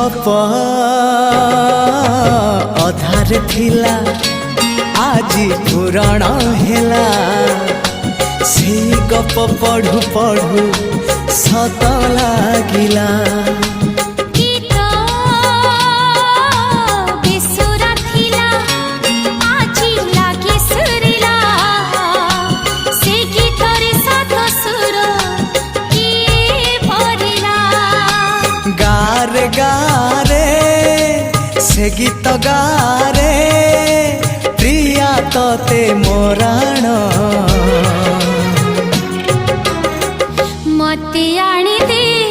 गप अधार थिला आजी पुराण हेला से गप पढ़ु पढ़ु सत लागिला गारे गारे से गीत गारे प्रिया तोते मोराण मते आनी दे।